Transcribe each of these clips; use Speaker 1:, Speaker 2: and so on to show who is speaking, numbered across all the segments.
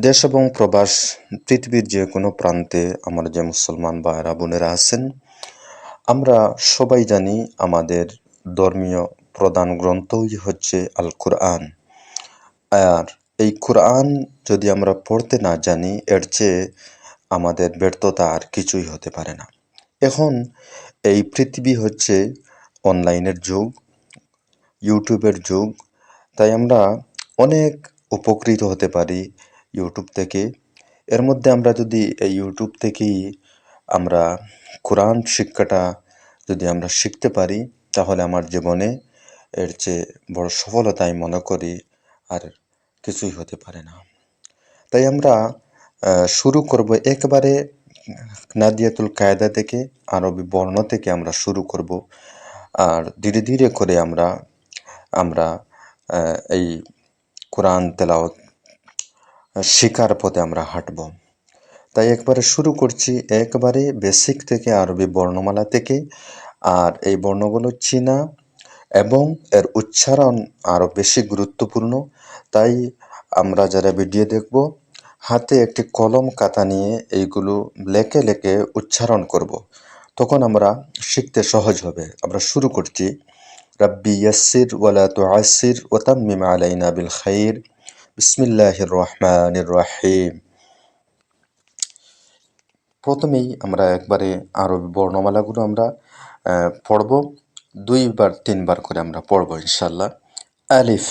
Speaker 1: দেশ এবং প্রবাস পৃথিবীর যে কোনো প্রান্তে আমার যে মুসলমান ভাইয়েরা বোনেরা আছেন, আমরা সবাই জানি আমাদের ধর্মীয় প্রধান গ্রন্থই হচ্ছে আল কুরআন। আর এই কুরআন যদি আমরা পড়তে না জানি, এর চেয়ে আমাদের ব্যর্থতা আর কিছুই হতে পারে না। এখন এই পৃথিবী হচ্ছে অনলাইনের যুগ, ইউটিউবের যুগ। তাই আমরা অনেক উপকৃত হতে পারি ইউটিউব থেকে। এর মধ্যে আমরা যদি এই ইউটিউব থেকেই আমরা কোরআন শিক্ষাটা যদি আমরা শিখতে পারি, তাহলে আমার জীবনে এর চেয়ে বড় সফলতা আমি মনে করি আর কিছুই হতে পারে না। তাই আমরা শুরু করব একেবারে নাদিয়াতুল কায়দা থেকে, আরবি বর্ণ থেকে আমরা শুরু করব। আর ধীরে ধীরে করে আমরা আমরা এই কোরআন তেলাওয়াত শিখার পথে আমরা হাঁটব। তাই একবারে শুরু করছি একবারে বেসিক থেকে, আরবি বর্ণমালা থেকে। আর এই বর্ণগুলো চেনা এবং এর উচ্চারণ আরও বেশি গুরুত্বপূর্ণ। তাই আমরা যারা ভিডিও দেখব, হাতে একটি কলম খাতা নিয়ে এইগুলো লেখে লেখে উচ্চারণ করব। তখন আমরা শিখতে সহজ হবে। আমরা শুরু করছি। রাব্বি ইয়াসসির ওয়ালা তুআসসির ওয়া তাম্মিম আলাইনা বিল খাইর। বিসমিল্লাহির রহমানির রহিম। প্রথমেই আমরা একবারে আরবি বর্ণমালাগুলো আমরা পড়ব। 2-3 বার করে আমরা পড়ব ইনশাল্লাহ। আলিফ,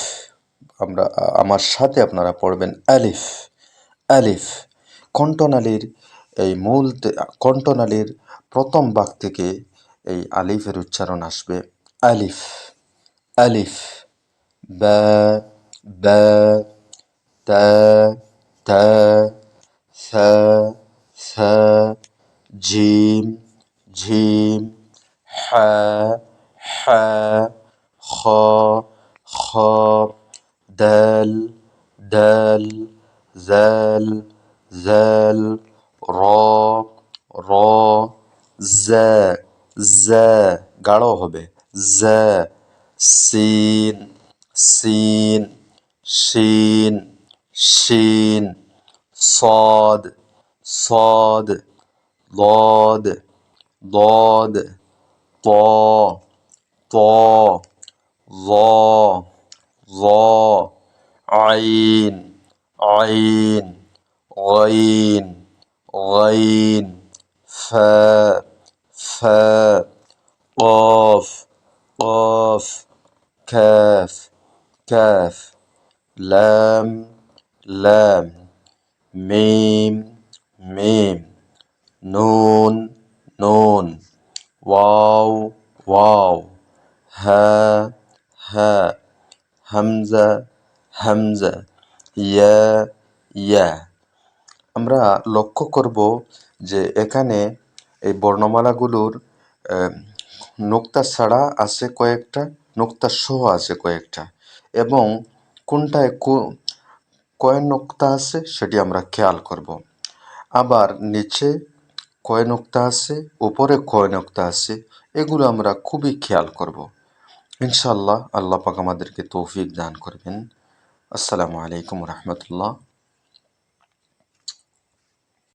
Speaker 1: আমরা আমার সাথে আপনারা পড়বেন আলিফ। আলিফ কণ্ঠনালীর এই কণ্ঠনালীর প্রথম ভাগ থেকে এই আলিফের উচ্চারণ আসবে। আলিফ, আলিফ। বা, বা, তা, তা, সা, সা, জিম, ঝিম, হা, হা, খ, খ, দাল, দাল, জাল, জাল, র, র, জা, জা, গাঢ় হবে, জা, সিন, সিন, শিন, শিন, صاد صاد ضاد ضاد طا طا ظا ظا عين عين غين غين فاء فاء قاف قاف كاف كاف لام لام ميم ميم نون نون واو واو ها ها হামজা হামজা ইয়া ইয়া। আমরা লক্ষ্য করব যে এখানে এই বর্ণমালাগুলোর নোক্তা ছাড়া আছে কয়েকটা, নোক্তা সহ আছে কয়েকটা, এবং কোনটায় কয় নোক্তা আছে সেটি আমরা খেয়াল করব। আবার নিচে কয় নোক্তা আছে, উপরে কয় নোক্তা আছে, এগুলো আমরা খুবই খেয়াল করব। ইনশাআল্লাহ আল্লাহ পাক আমাদেরকে তৌফিক দান করবেন। আসসালামু আলাইকুম রহমতুল্লাহ।